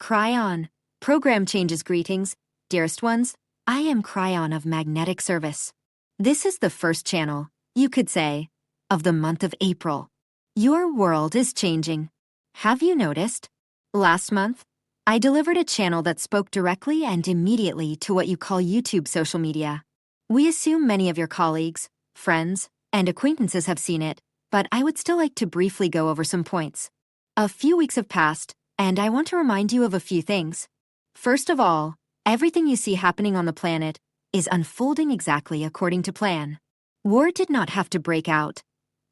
Kryon. Program changes greetings, dearest ones. I am Kryon of Magnetic Service. This is the first channel, you could say, of the month of April. Your world is changing. Have you noticed? Last month, I delivered a channel that spoke directly and immediately to what you call YouTube social media. We assume many of your colleagues, friends, and acquaintances have seen it, but I would still like to briefly go over some points. A few weeks have passed, and I want to remind you of a few things. First of all, everything you see happening on the planet is unfolding exactly according to plan. War did not have to break out,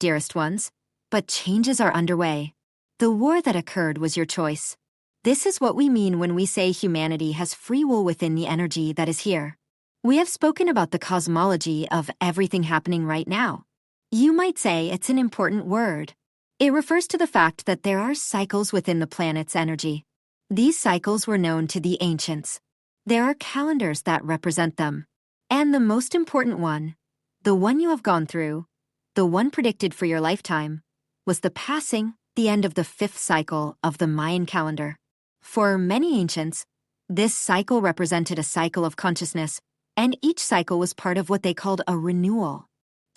dearest ones, but changes are underway. The war that occurred was your choice. This is what we mean when we say humanity has free will within the energy that is here. We have spoken about the cosmology of everything happening right now. You might say it's an important word. It refers to the fact that there are cycles within the planet's energy. These cycles were known to the ancients. There are calendars that represent them. And the most important one, the one you have gone through, the one predicted for your lifetime, was the end of the 5th cycle of the Mayan calendar. For many ancients, this cycle represented a cycle of consciousness, and each cycle was part of what they called a renewal.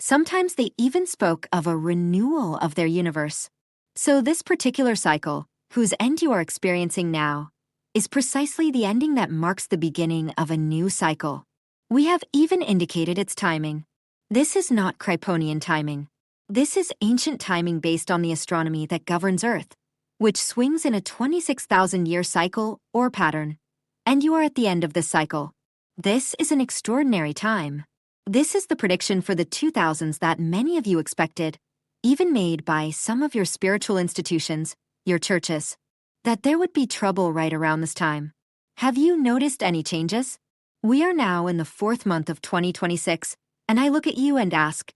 Sometimes they even spoke of a renewal of their universe. So this particular cycle, whose end you are experiencing now, is precisely the ending that marks the beginning of a new cycle. We have even indicated its timing. This is not Kryptonian timing. This is ancient timing based on the astronomy that governs Earth, which swings in a 26,000-year cycle or pattern. And you are at the end of this cycle. This is an extraordinary time. This is the prediction for the 2000s that many of you expected, even made by some of your spiritual institutions, your churches, that there would be trouble right around this time. Have you noticed any changes? We are now in the 4th month of 2026, and I look at you and ask,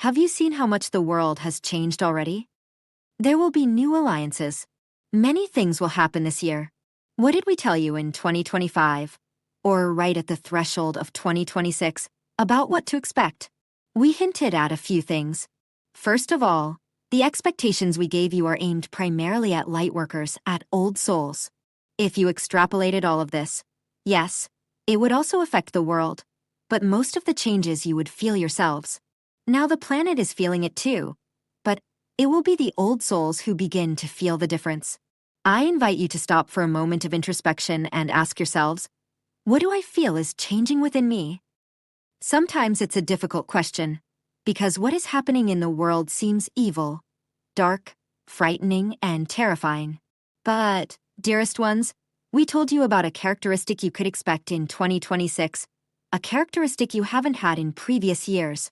have you seen how much the world has changed already? There will be new alliances. Many things will happen this year. What did we tell you in 2025, or right at the threshold of 2026, about what to expect? We hinted at a few things. First of all, the expectations we gave you are aimed primarily at lightworkers, at old souls. If you extrapolated all of this, yes, it would also affect the world, but most of the changes you would feel yourselves. Now the planet is feeling it too, but it will be the old souls who begin to feel the difference. I invite you to stop for a moment of introspection and ask yourselves, what do I feel is changing within me? Sometimes it's a difficult question, because what is happening in the world seems evil, dark, frightening, and terrifying. But, dearest ones, we told you about a characteristic you could expect in 2026, a characteristic you haven't had in previous years,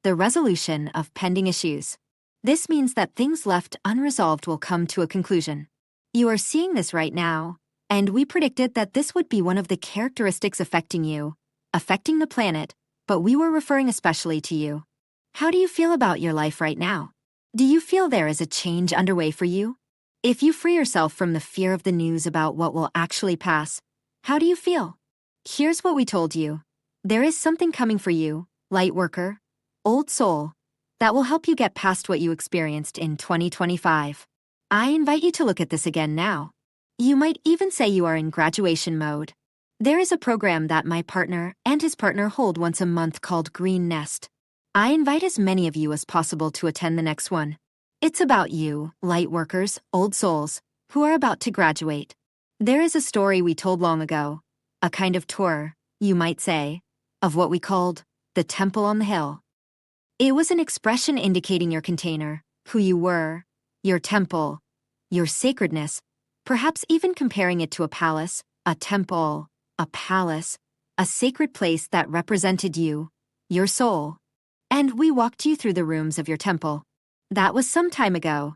the resolution of pending issues. This means that things left unresolved will come to a conclusion. You are seeing this right now, and we predicted that this would be one of the characteristics affecting you, affecting the planet, but we were referring especially to you. How do you feel about your life right now? Do you feel there is a change underway for you? If you free yourself from the fear of the news about what will actually pass, how do you feel? Here's what we told you. There is something coming for you, lightworker, old soul, that will help you get past what you experienced in 2025. I invite you to look at this again now. You might even say you are in graduation mode. There is a program that my partner and his partner hold once a month called Green Nest. I invite as many of you as possible to attend the next one. It's about you, light workers, old souls, who are about to graduate. There is a story we told long ago, a kind of tour, you might say, of what we called the Temple on the Hill. It was an expression indicating your container, who you were, your temple, your sacredness, perhaps even comparing it to a palace, a temple, a palace, a sacred place that represented you, your soul. And we walked you through the rooms of your temple. That was some time ago,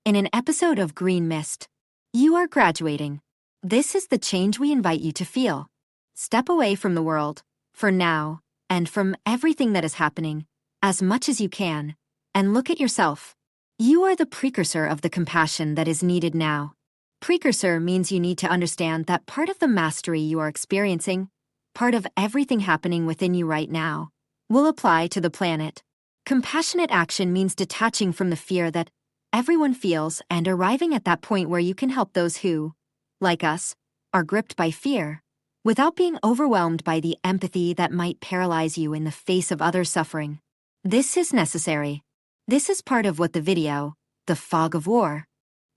in an episode of Green Mist. You are graduating. This is the change we invite you to feel. Step away from the world, for now, and from everything that is happening, as much as you can, and look at yourself. You are the precursor of the compassion that is needed now. Precursor means you need to understand that part of the mastery you are experiencing, part of everything happening within you right now, will apply to the planet. Compassionate action means detaching from the fear that everyone feels and arriving at that point where you can help those who, like us, are gripped by fear, without being overwhelmed by the empathy that might paralyze you in the face of others' suffering. This is necessary. This is part of what the video, The Fog of War,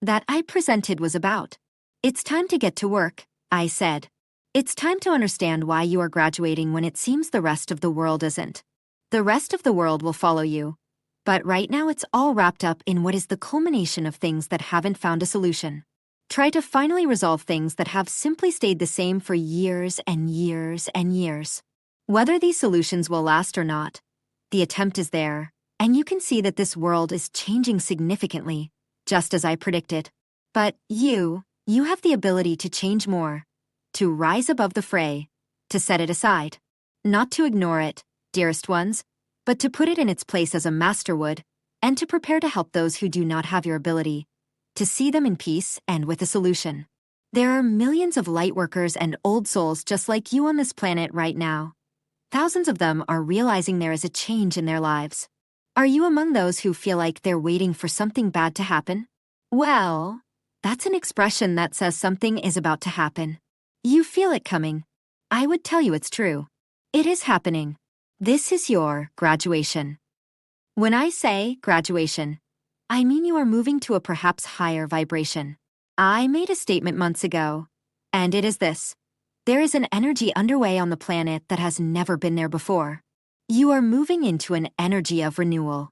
that I presented was about. It's time to get to work, I said. It's time to understand why you are graduating when it seems the rest of the world isn't. The rest of the world will follow you. But right now it's all wrapped up in what is the culmination of things that haven't found a solution. Try to finally resolve things that have simply stayed the same for years and years and years. Whether these solutions will last or not, the attempt is there, and you can see that this world is changing significantly, just as I predicted. But you have the ability to change more, to rise above the fray, to set it aside. Not to ignore it, dearest ones, but to put it in its place as a master would, and to prepare to help those who do not have your ability, to see them in peace and with a solution. There are millions of lightworkers and old souls just like you on this planet right now. Thousands of them are realizing there is a change in their lives. Are you among those who feel like they're waiting for something bad to happen? Well, that's an expression that says something is about to happen. You feel it coming. I would tell you it's true. It is happening. This is your graduation. When I say graduation, I mean you are moving to a perhaps higher vibration. I made a statement months ago, and it is this. There is an energy underway on the planet that has never been there before. You are moving into an energy of renewal.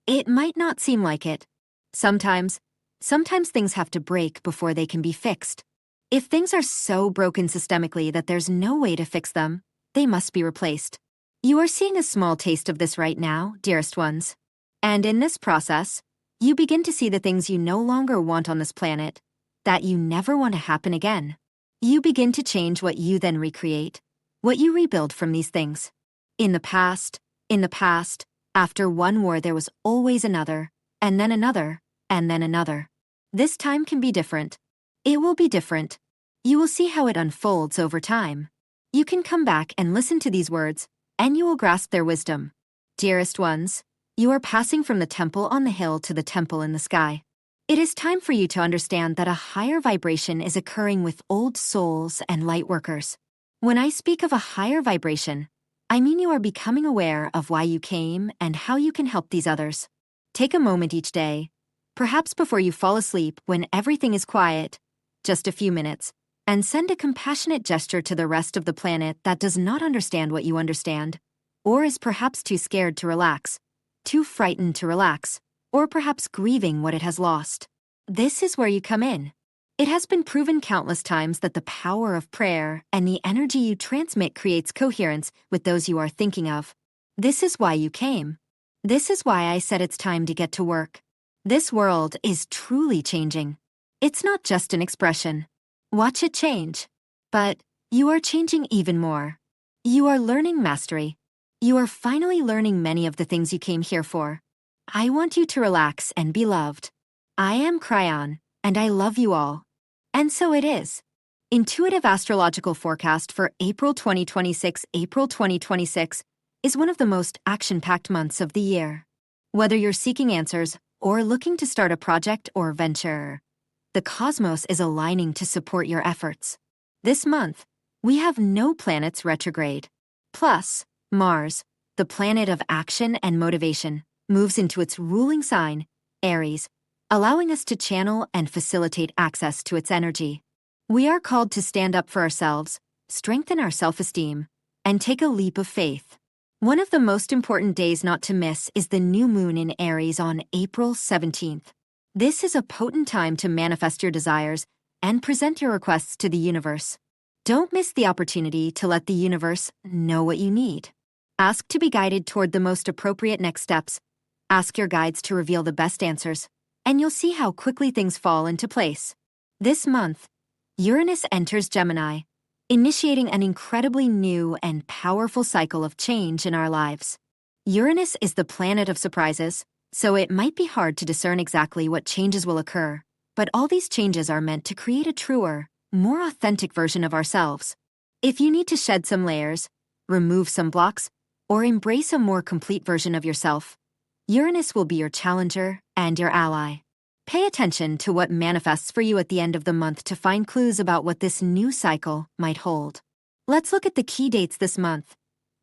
It might not seem like it. Sometimes things have to break before they can be fixed. If things are so broken systemically that there's no way to fix them, they must be replaced. You are seeing a small taste of this right now, dearest ones. And in this process, you begin to see the things you no longer want on this planet, that you never want to happen again. You begin to change what you then recreate, what you rebuild from these things. In the past, after one war there was always another, and then another, and then another. This time can be different. It will be different. You will see how it unfolds over time. You can come back and listen to these words, and you will grasp their wisdom. Dearest ones, you are passing from the temple on the hill to the temple in the sky. It is time for you to understand that a higher vibration is occurring with old souls and lightworkers. When I speak of a higher vibration, I mean you are becoming aware of why you came and how you can help these others. Take a moment each day, perhaps before you fall asleep when everything is quiet, just a few minutes, and send a compassionate gesture to the rest of the planet that does not understand what you understand, or is perhaps too scared to relax, too frightened to relax, or perhaps grieving what it has lost. This is where you come in. It has been proven countless times that the power of prayer and the energy you transmit creates coherence with those you are thinking of. This is why you came. This is why I said it's time to get to work. This world is truly changing. It's not just an expression. Watch it change. But you are changing even more. You are learning mastery. You are finally learning many of the things you came here for. I want you to relax and be loved. I am Kryon, and I love you all. And so it is. Intuitive Astrological Forecast for April 2026 is one of the most action-packed months of the year. Whether you're seeking answers or looking to start a project or venture, the cosmos is aligning to support your efforts. This month, we have no planets retrograde. Plus, Mars, the planet of action and motivation, moves into its ruling sign, Aries, allowing us to channel and facilitate access to its energy. We are called to stand up for ourselves, strengthen our self-esteem, and take a leap of faith. One of the most important days not to miss is the new moon in Aries on April 17th. This is a potent time to manifest your desires and present your requests to the universe. Don't miss the opportunity to let the universe know what you need. Ask to be guided toward the most appropriate next steps. Ask your guides to reveal the best answers, and you'll see how quickly things fall into place. This month, Uranus enters Gemini, initiating an incredibly new and powerful cycle of change in our lives. Uranus is the planet of surprises, so it might be hard to discern exactly what changes will occur, but all these changes are meant to create a truer, more authentic version of ourselves. If you need to shed some layers, remove some blocks, or embrace a more complete version of yourself, Uranus will be your challenger and your ally. Pay attention to what manifests for you at the end of the month to find clues about what this new cycle might hold. Let's look at the key dates this month.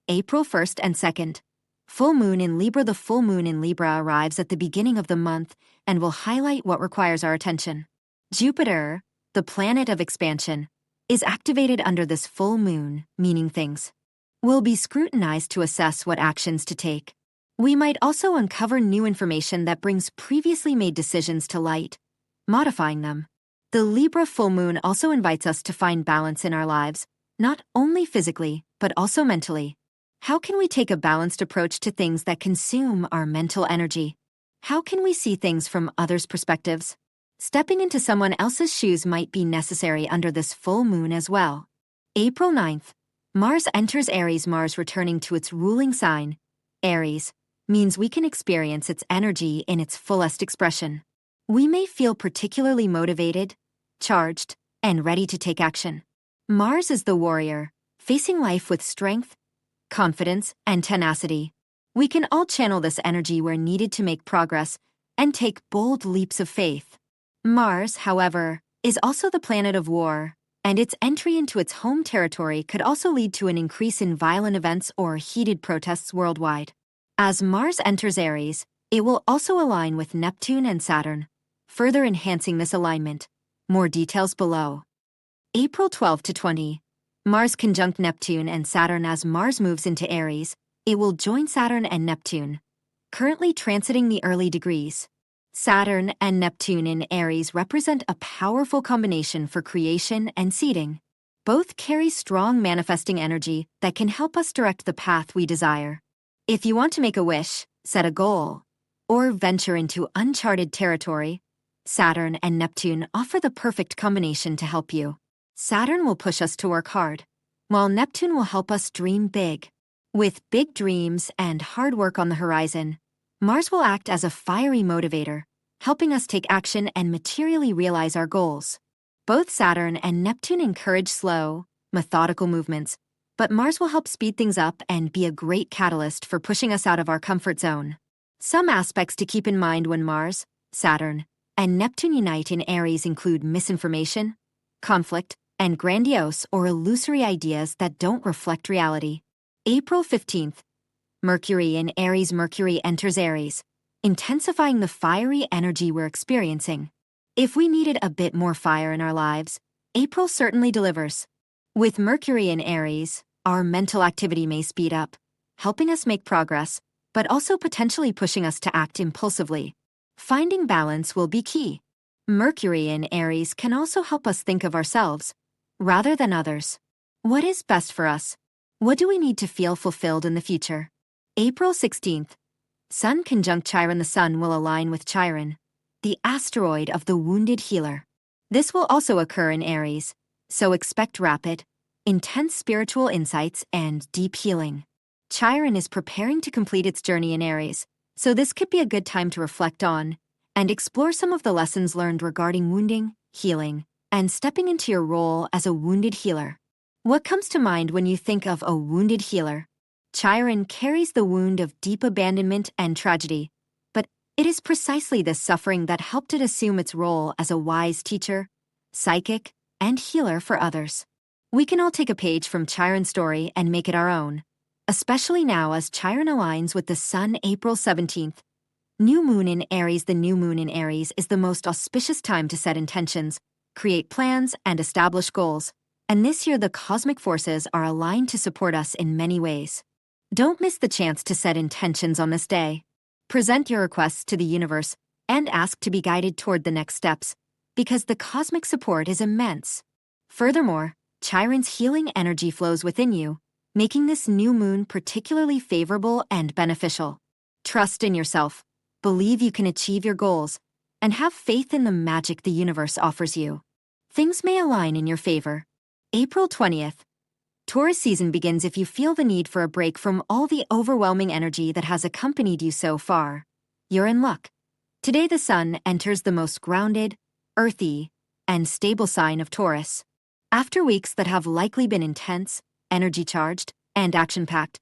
April 1st and 2nd. Full moon in Libra. The full moon in Libra arrives at the beginning of the month and will highlight what requires our attention. Jupiter, the planet of expansion, is activated under this full moon, meaning things will be scrutinized to assess what actions to take. We might also uncover new information that brings previously made decisions to light, modifying them. The Libra full moon also invites us to find balance in our lives, not only physically, but also mentally. How can we take a balanced approach to things that consume our mental energy? How can we see things from others' perspectives? Stepping into someone else's shoes might be necessary under this full moon as well. April 9th. Mars enters Aries. Mars returning to its ruling sign, Aries, means we can experience its energy in its fullest expression. We may feel particularly motivated, charged, and ready to take action. Mars is the warrior, facing life with strength, confidence, and tenacity. We can all channel this energy where needed to make progress and take bold leaps of faith. Mars, however, is also the planet of war, and its entry into its home territory could also lead to an increase in violent events or heated protests worldwide. As Mars enters Aries, it will also align with Neptune and Saturn, further enhancing this alignment. More details below. April 12 to 20. Mars conjunct Neptune and Saturn. As Mars moves into Aries, it will join Saturn and Neptune, currently transiting the early degrees. Saturn and Neptune in Aries represent a powerful combination for creation and seeding. Both carry strong manifesting energy that can help us direct the path we desire. If you want to make a wish, set a goal, or venture into uncharted territory, Saturn and Neptune offer the perfect combination to help you. Saturn will push us to work hard, while Neptune will help us dream big. With big dreams and hard work on the horizon, Mars will act as a fiery motivator, helping us take action and materially realize our goals. Both Saturn and Neptune encourage slow, methodical movements, but Mars will help speed things up and be a great catalyst for pushing us out of our comfort zone. Some aspects to keep in mind when Mars, Saturn, and Neptune unite in Aries include misinformation, conflict, and grandiose or illusory ideas that don't reflect reality. April 15th. Mercury in Aries. Mercury enters Aries, intensifying the fiery energy we're experiencing. If we needed a bit more fire in our lives, April certainly delivers. With Mercury in Aries, our mental activity may speed up, helping us make progress, but also potentially pushing us to act impulsively. Finding balance will be key. Mercury in Aries can also help us think of ourselves, rather than others. What is best for us? What do we need to feel fulfilled in the future? April 16th. Sun conjunct Chiron. The Sun will align with Chiron, the asteroid of the wounded healer. This will also occur in Aries, so expect rapid, intense spiritual insights and deep healing. Chiron is preparing to complete its journey in Aries, so this could be a good time to reflect on and explore some of the lessons learned regarding wounding, healing, and stepping into your role as a wounded healer. What comes to mind when you think of a wounded healer? Chiron carries the wound of deep abandonment and tragedy, but it is precisely this suffering that helped it assume its role as a wise teacher, psychic, and healer for others. We can all take a page from Chiron's story and make it our own, especially now as Chiron aligns with the Sun. April 17th. New moon in Aries. The new moon in Aries is the most auspicious time to set intentions, create plans, and establish goals. And this year the cosmic forces are aligned to support us in many ways. Don't miss the chance to set intentions on this day. Present your requests to the universe and ask to be guided toward the next steps, because the cosmic support is immense. Furthermore, Chiron's healing energy flows within you, making this new moon particularly favorable and beneficial. Trust in yourself, believe you can achieve your goals, and have faith in the magic the universe offers you. Things may align in your favor. April 20th. Taurus season begins. If you feel the need for a break from all the overwhelming energy that has accompanied you so far, you're in luck. Today the Sun enters the most grounded, earthy, and stable sign of Taurus. After weeks that have likely been intense, energy-charged, and action-packed,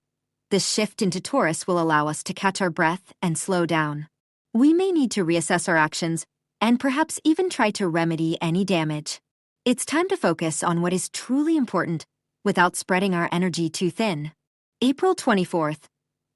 this shift into Taurus will allow us to catch our breath and slow down. We may need to reassess our actions and perhaps even try to remedy any damage. It's time to focus on what is truly important without spreading our energy too thin. April 24th.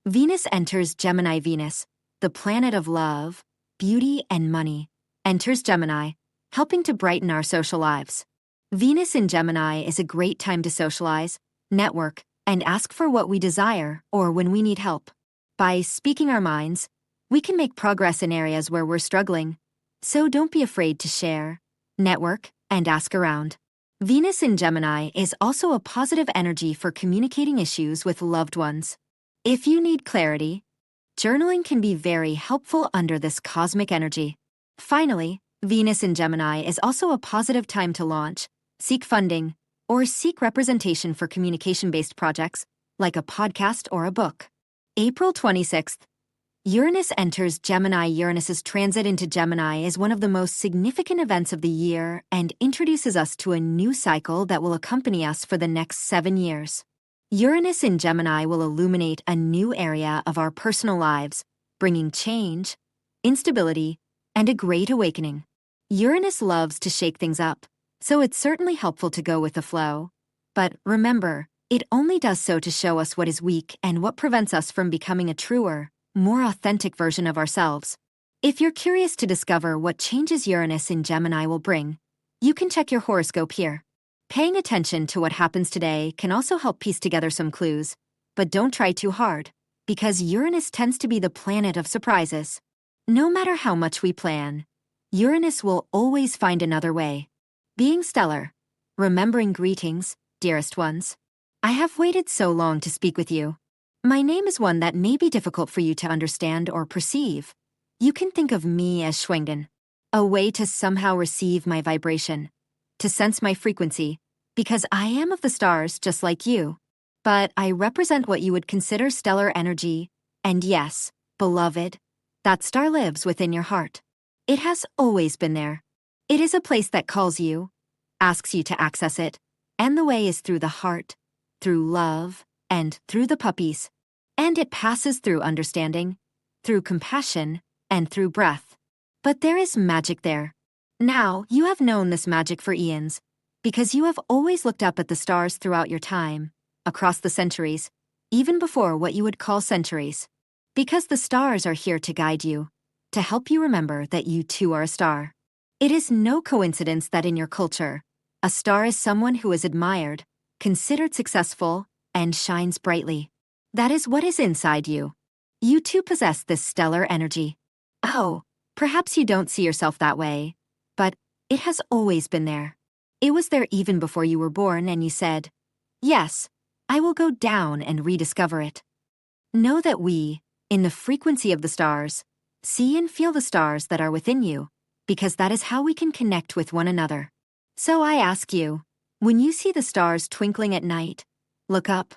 Venus enters Gemini. Venus, the planet of love, beauty, and money, enters Gemini, helping to brighten our social lives. Venus in Gemini is a great time to socialize, network, and ask for what we desire or when we need help. By speaking our minds, we can make progress in areas where we're struggling, so don't be afraid to share, network, and ask around. Venus in Gemini is also a positive energy for communicating issues with loved ones. If you need clarity, journaling can be very helpful under this cosmic energy. Finally, Venus in Gemini is also a positive time to launch, seek funding, or seek representation for communication-based projects like a podcast or a book. April 26th. Uranus enters Gemini. Uranus's transit into Gemini is one of the most significant events of the year and introduces us to a new cycle that will accompany us for the next 7 years. Uranus in Gemini will illuminate a new area of our personal lives, bringing change, instability, and a great awakening. Uranus loves to shake things up, so it's certainly helpful to go with the flow. But remember, it only does so to show us what is weak and what prevents us from becoming a truer, more authentic version of ourselves. If you're curious to discover what changes Uranus in Gemini will bring, you can check your horoscope here. Paying attention to what happens today can also help piece together some clues, but don't try too hard, because Uranus tends to be the planet of surprises. No matter how much we plan, Uranus will always find another way. Being stellar, remembering greetings, dearest ones. I have waited so long to speak with you. My name is one that may be difficult for you to understand or perceive. You can think of me as Schwingen, a way to somehow receive my vibration, to sense my frequency, because I am of the stars just like you. But I represent what you would consider stellar energy, and yes, beloved, that star lives within your heart. It has always been there. It is a place that calls you, asks you to access it, and the way is through the heart, through love, and through the puppies. And it passes through understanding, through compassion, and through breath. But there is magic there. Now, you have known this magic for eons, because you have always looked up at the stars throughout your time, across the centuries, even before what you would call centuries. Because the stars are here to guide you, to help you remember that you too are a star. It is no coincidence that in your culture, a star is someone who is admired, considered successful, and shines brightly. That is what is inside you. You too possess this stellar energy. Oh, perhaps you don't see yourself that way, but it has always been there. It was there even before you were born and you said, yes, I will go down and rediscover it. Know that we, in the frequency of the stars, see and feel the stars that are within you, because that is how we can connect with one another. So I ask you, when you see the stars twinkling at night, look up,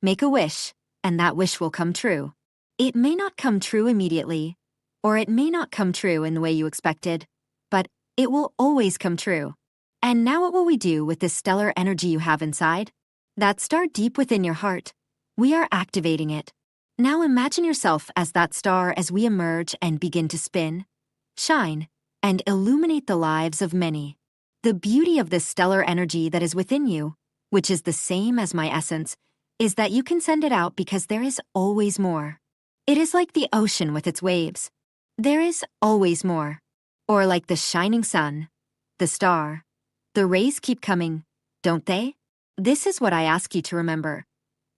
make a wish, and that wish will come true. It may not come true immediately, or it may not come true in the way you expected, but it will always come true. And now what will we do with this stellar energy you have inside? That star deep within your heart. We are activating it. Now imagine yourself as that star as we emerge and begin to spin, shine, and illuminate the lives of many. The beauty of this stellar energy that is within you, which is the same as my essence, is that you can send it out because there is always more. It is like the ocean with its waves. There is always more. Or like the shining sun, the star. The rays keep coming, don't they? This is what I ask you to remember.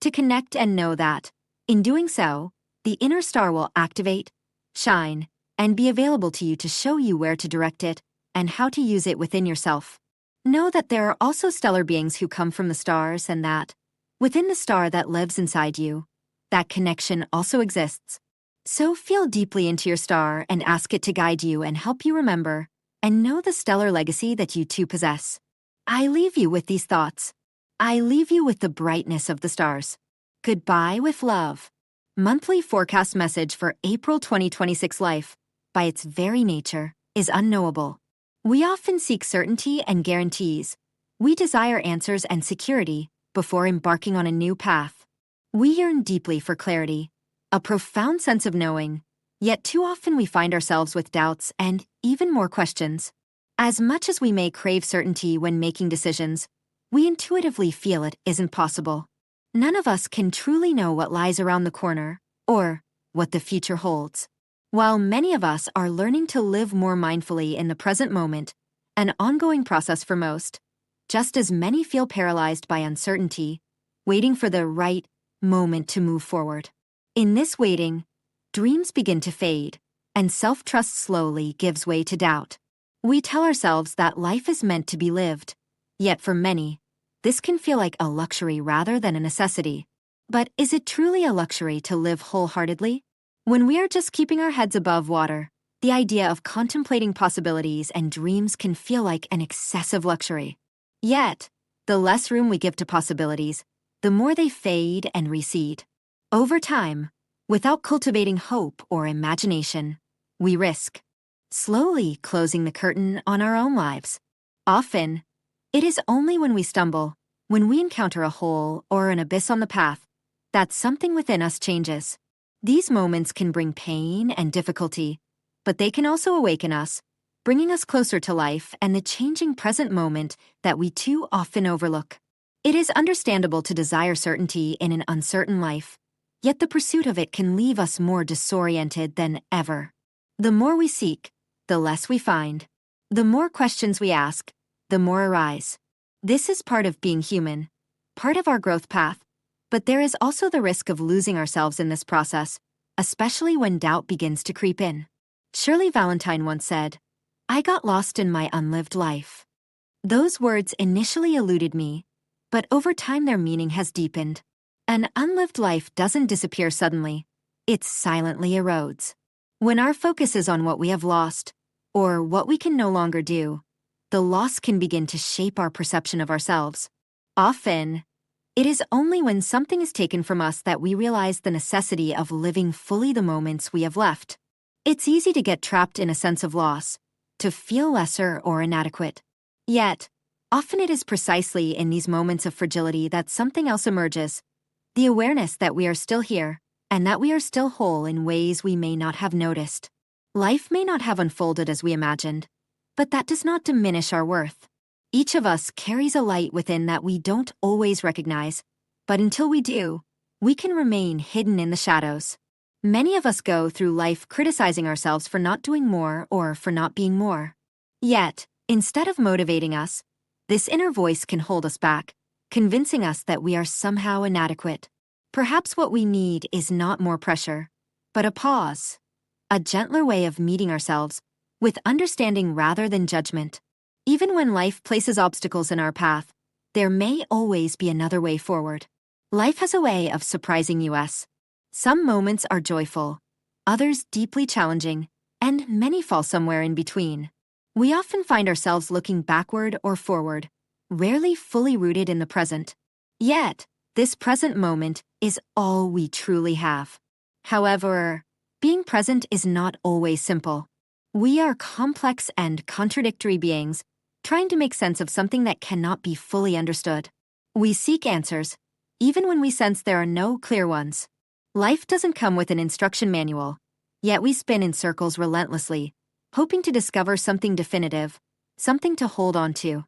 To connect and know that, in doing so, the inner star will activate, shine, and be available to you to show you where to direct it and how to use it within yourself. Know that there are also stellar beings who come from the stars and that, within the star that lives inside you, that connection also exists. So feel deeply into your star and ask it to guide you and help you remember and know the stellar legacy that you too possess. I leave you with these thoughts. I leave you with the brightness of the stars. Goodbye with love. Monthly forecast message for April 2026 life, by its very nature, is unknowable. We often seek certainty and guarantees. We desire answers and security before embarking on a new path. We yearn deeply for clarity, a profound sense of knowing, Yet too often we find ourselves with doubts and even more questions. As much as we may crave certainty when making decisions, we intuitively feel it isn't possible. None of us can truly know what lies around the corner or what the future holds. While many of us are learning to live more mindfully in the present moment, an ongoing process for most, just as many feel paralyzed by uncertainty, waiting for the right moment to move forward. In this waiting, dreams begin to fade, and self-trust slowly gives way to doubt. We tell ourselves that life is meant to be lived, yet for many, this can feel like a luxury rather than a necessity. But is it truly a luxury to live wholeheartedly? When we are just keeping our heads above water, the idea of contemplating possibilities and dreams can feel like an excessive luxury. Yet, the less room we give to possibilities, the more they fade and recede. Over time, without cultivating hope or imagination, we risk slowly closing the curtain on our own lives. Often, it is only when we stumble, when we encounter a hole or an abyss on the path, that something within us changes. These moments can bring pain and difficulty, but they can also awaken us, bringing us closer to life and the changing present moment that we too often overlook. It is understandable to desire certainty in an uncertain life, yet the pursuit of it can leave us more disoriented than ever. The more we seek, the less we find. The more questions we ask, the more arise. This is part of being human, part of our growth path, but there is also the risk of losing ourselves in this process, especially when doubt begins to creep in. Shirley Valentine once said, "I got lost in my unlived life." Those words initially eluded me, but over time their meaning has deepened. An unlived life doesn't disappear suddenly, it silently erodes. When our focus is on what we have lost, or what we can no longer do, the loss can begin to shape our perception of ourselves. Often, it is only when something is taken from us that we realize the necessity of living fully the moments we have left. It's easy to get trapped in a sense of loss, to feel lesser or inadequate. Yet, often it is precisely in these moments of fragility that something else emerges, the awareness that we are still here, and that we are still whole in ways we may not have noticed. Life may not have unfolded as we imagined, but that does not diminish our worth. Each of us carries a light within that we don't always recognize, but until we do, we can remain hidden in the shadows. Many of us go through life criticizing ourselves for not doing more or for not being more. Yet, instead of motivating us, this inner voice can hold us back, convincing us that we are somehow inadequate. Perhaps what we need is not more pressure, but a pause, a gentler way of meeting ourselves, with understanding rather than judgment. Even when life places obstacles in our path, there may always be another way forward. Life has a way of surprising us. Some moments are joyful, others deeply challenging, and many fall somewhere in between. We often find ourselves looking backward or forward, rarely fully rooted in the present. Yet, this present moment is all we truly have. However, being present is not always simple. We are complex and contradictory beings, trying to make sense of something that cannot be fully understood. We seek answers, even when we sense there are no clear ones. Life doesn't come with an instruction manual, yet we spin in circles relentlessly, hoping to discover something definitive, something to hold on to.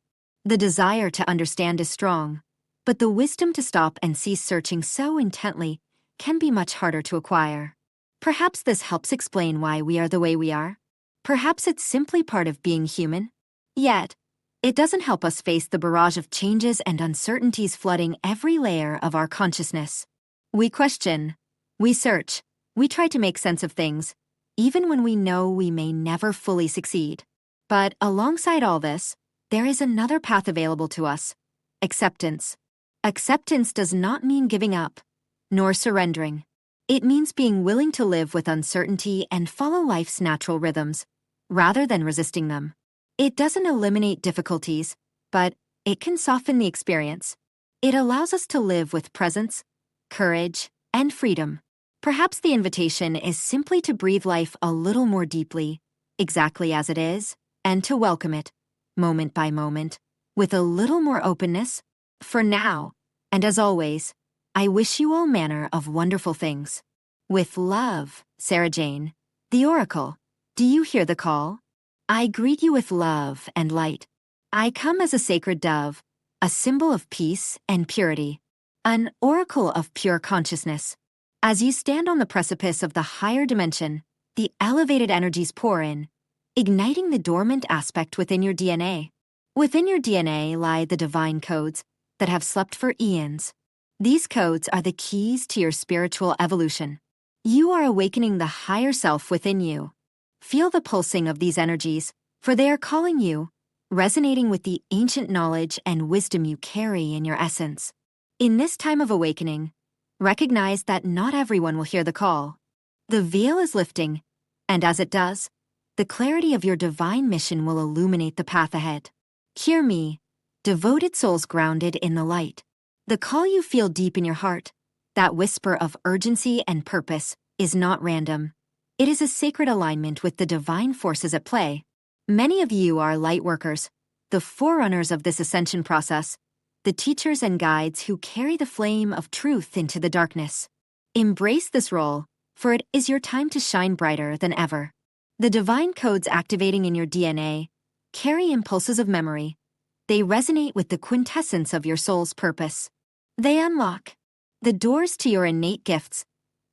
The desire to understand is strong, but the wisdom to stop and cease searching so intently can be much harder to acquire. Perhaps this helps explain why we are the way we are. Perhaps it's simply part of being human. Yet, it doesn't help us face the barrage of changes and uncertainties flooding every layer of our consciousness. We question, we search, we try to make sense of things, even when we know we may never fully succeed. But alongside all this, there is another path available to us: acceptance. Acceptance does not mean giving up, nor surrendering. It means being willing to live with uncertainty and follow life's natural rhythms, rather than resisting them. It doesn't eliminate difficulties, but it can soften the experience. It allows us to live with presence, courage, and freedom. Perhaps the invitation is simply to breathe life a little more deeply, exactly as it is, and to welcome it, moment by moment, with a little more openness. For now, and as always, I wish you all manner of wonderful things. With love, Sarah Jane, The Oracle. Do you hear the call? I greet you with love and light. I come as a sacred dove, a symbol of peace and purity, an oracle of pure consciousness. As you stand on the precipice of the higher dimension, the elevated energies pour in, igniting the dormant aspect within your DNA. Within your DNA lie the divine codes that have slept for eons. These codes are the keys to your spiritual evolution. You are awakening the higher self within you. Feel the pulsing of these energies, for they are calling you, resonating with the ancient knowledge and wisdom you carry in your essence. In this time of awakening, recognize that not everyone will hear the call. The veil is lifting, and as it does, the clarity of your divine mission will illuminate the path ahead. Hear me, devoted souls grounded in the light. The call you feel deep in your heart, that whisper of urgency and purpose, is not random. It is a sacred alignment with the divine forces at play. Many of you are light workers, the forerunners of this ascension process, the teachers and guides who carry the flame of truth into the darkness. Embrace this role, for it is your time to shine brighter than ever. The divine codes activating in your DNA carry impulses of memory. They resonate with the quintessence of your soul's purpose. They unlock the doors to your innate gifts,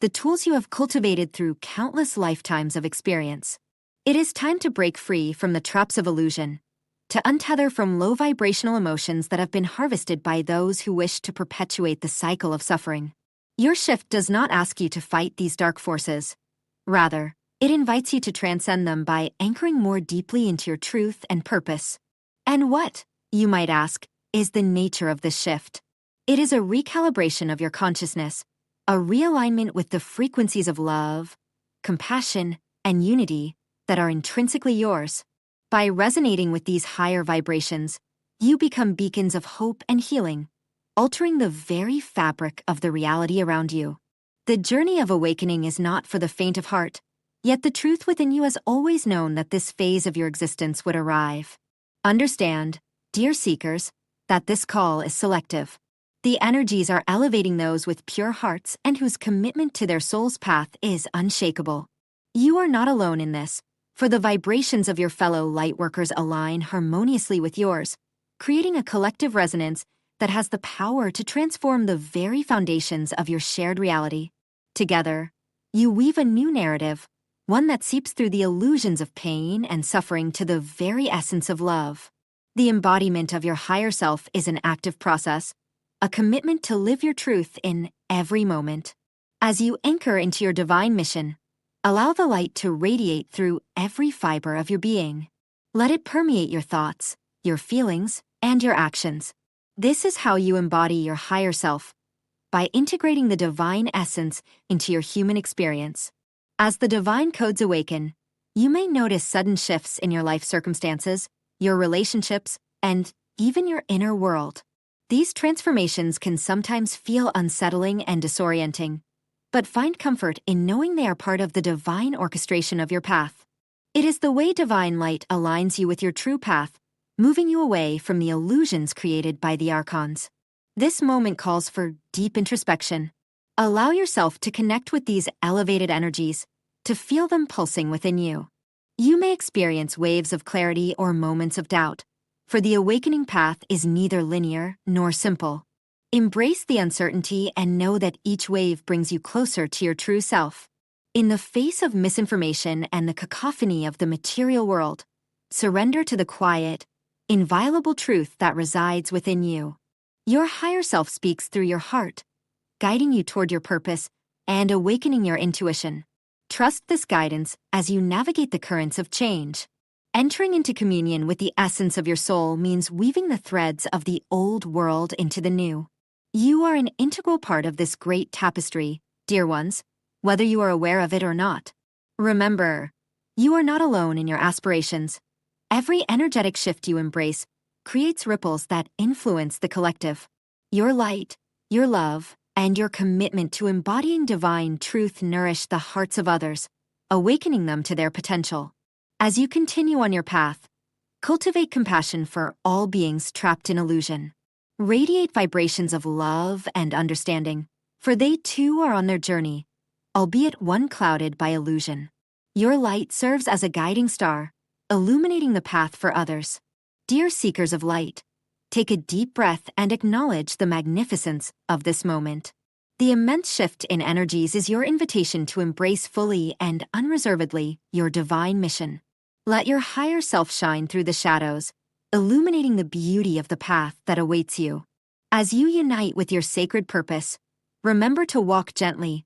the tools you have cultivated through countless lifetimes of experience. It is time to break free from the traps of illusion, to untether from low vibrational emotions that have been harvested by those who wish to perpetuate the cycle of suffering. Your shift does not ask you to fight these dark forces. Rather, it invites you to transcend them by anchoring more deeply into your truth and purpose. And what, you might ask, is the nature of this shift? It is a recalibration of your consciousness, a realignment with the frequencies of love, compassion, and unity that are intrinsically yours. By resonating with these higher vibrations, you become beacons of hope and healing, altering the very fabric of the reality around you. The journey of awakening is not for the faint of heart, yet the truth within you has always known that this phase of your existence would arrive. Understand, dear seekers, that this call is selective. The energies are elevating those with pure hearts and whose commitment to their soul's path is unshakable. You are not alone in this, for the vibrations of your fellow lightworkers align harmoniously with yours, creating a collective resonance that has the power to transform the very foundations of your shared reality. Together, you weave a new narrative, one that seeps through the illusions of pain and suffering to the very essence of love. The embodiment of your higher self is an active process, a commitment to live your truth in every moment. As you anchor into your divine mission, allow the light to radiate through every fiber of your being. Let it permeate your thoughts, your feelings, and your actions. This is how you embody your higher self, by integrating the divine essence into your human experience. As the divine codes awaken, you may notice sudden shifts in your life circumstances, your relationships, and even your inner world. These transformations can sometimes feel unsettling and disorienting, but find comfort in knowing they are part of the divine orchestration of your path. It is the way divine light aligns you with your true path, moving you away from the illusions created by the archons. This moment calls for deep introspection. Allow yourself to connect with these elevated energies, to feel them pulsing within you. You may experience waves of clarity or moments of doubt, for the awakening path is neither linear nor simple. Embrace the uncertainty and know that each wave brings you closer to your true self. In the face of misinformation and the cacophony of the material world, surrender to the quiet, inviolable truth that resides within you. Your higher self speaks through your heart, guiding you toward your purpose and awakening your intuition. Trust this guidance as you navigate the currents of change. Entering into communion with the essence of your soul means weaving the threads of the old world into the new. You are an integral part of this great tapestry, dear ones, whether you are aware of it or not. Remember, you are not alone in your aspirations. Every energetic shift you embrace creates ripples that influence the collective. Your light, your love, and your commitment to embodying divine truth nourish the hearts of others, awakening them to their potential. As you continue on your path, cultivate compassion for all beings trapped in illusion. Radiate vibrations of love and understanding, for they too are on their journey, albeit one clouded by illusion. Your light serves as a guiding star, illuminating the path for others. Dear seekers of light, take a deep breath and acknowledge the magnificence of this moment. The immense shift in energies is your invitation to embrace fully and unreservedly your divine mission. Let your higher self shine through the shadows, illuminating the beauty of the path that awaits you. As you unite with your sacred purpose, remember to walk gently,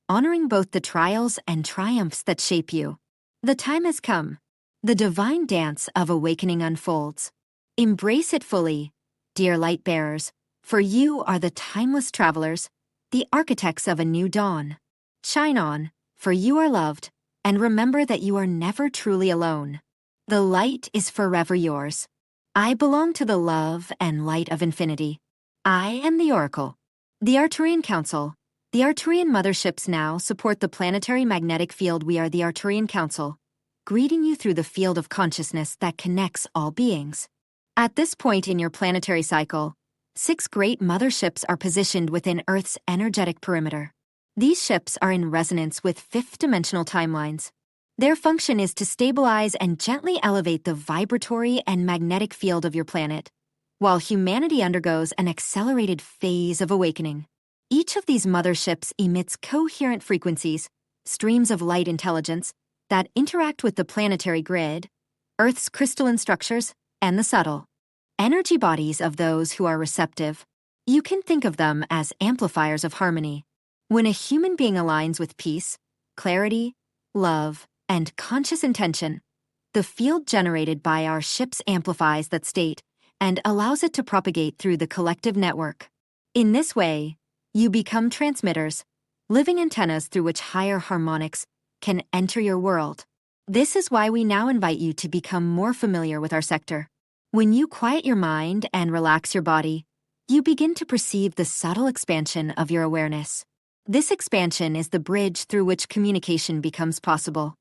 honoring both the trials and triumphs that shape you. The time has come. The divine dance of awakening unfolds. Embrace it fully, dear light bearers, for you are the timeless travelers, the architects of a new dawn. Shine on, for you are loved, and remember that you are never truly alone. The light is forever yours. I belong to the love and light of infinity. I am the Oracle. The Arcturian Council. The Arcturian Motherships now support the planetary magnetic field. We are the Arcturian Council, greeting you through the field of consciousness that connects all beings. At this point in your planetary cycle, 6 great motherships are positioned within Earth's energetic perimeter. These ships are in resonance with fifth-dimensional timelines. Their function is to stabilize and gently elevate the vibratory and magnetic field of your planet, while humanity undergoes an accelerated phase of awakening. Each of these motherships emits coherent frequencies, streams of light intelligence, that interact with the planetary grid, Earth's crystalline structures, and the subtle energy bodies of those who are receptive. You can think of them as amplifiers of harmony. When a human being aligns with peace, clarity, love, and conscious intention, the field generated by our ships amplifies that state and allows it to propagate through the collective network. In this way, you become transmitters, living antennas through which higher harmonics can enter your world. This is why we now invite you to become more familiar with our sector. When you quiet your mind and relax your body, you begin to perceive the subtle expansion of your awareness. This expansion is the bridge through which communication becomes possible.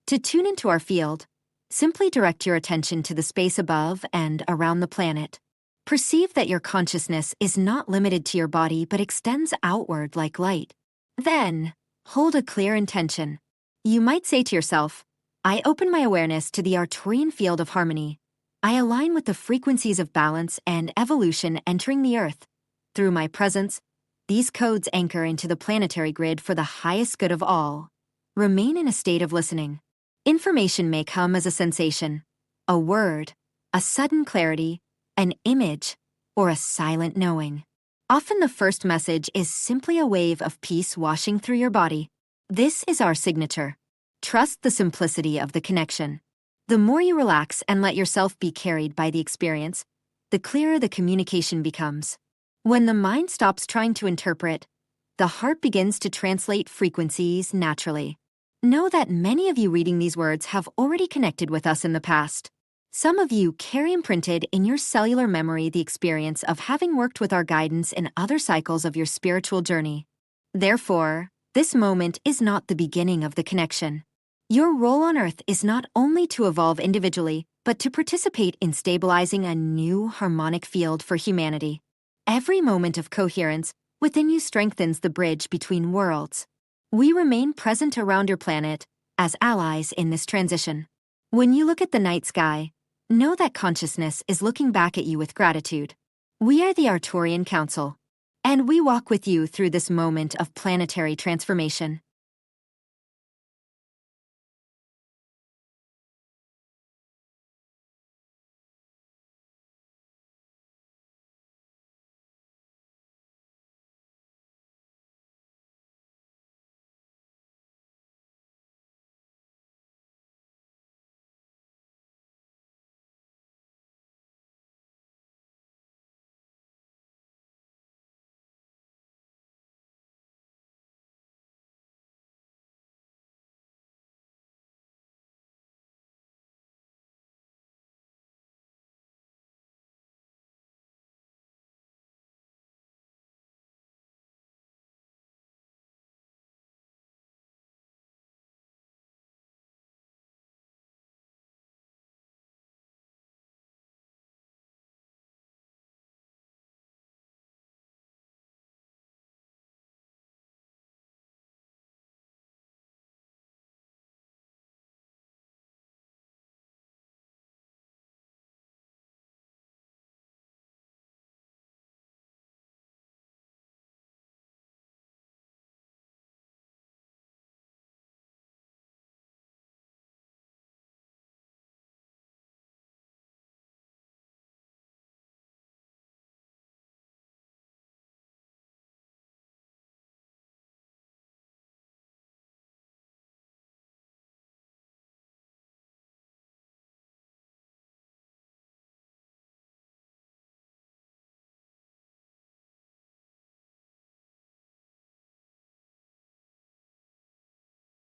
To tune into our field, simply direct your attention to the space above and around the planet. Perceive that your consciousness is not limited to your body but extends outward like light. Then, hold a clear intention. You might say to yourself, I open my awareness to the Arcturian field of harmony. I align with the frequencies of balance and evolution entering the Earth. Through my presence, these codes anchor into the planetary grid for the highest good of all. Remain in a state of listening. Information may come as a sensation, a word, a sudden clarity, an image, or a silent knowing. Often the first message is simply a wave of peace washing through your body. This is our signature. Trust the simplicity of the connection. The more you relax and let yourself be carried by the experience, the clearer the communication becomes. When the mind stops trying to interpret, the heart begins to translate frequencies naturally. Know that many of you reading these words have already connected with us in the past. Some of you carry imprinted in your cellular memory the experience of having worked with our guidance in other cycles of your spiritual journey. Therefore, this moment is not the beginning of the connection. Your role on Earth is not only to evolve individually, but to participate in stabilizing a new harmonic field for humanity. Every moment of coherence within you strengthens the bridge between worlds. We remain present around your planet as allies in this transition. When you look at the night sky, know that consciousness is looking back at you with gratitude. We are the Arcturian Council, and we walk with you through this moment of planetary transformation.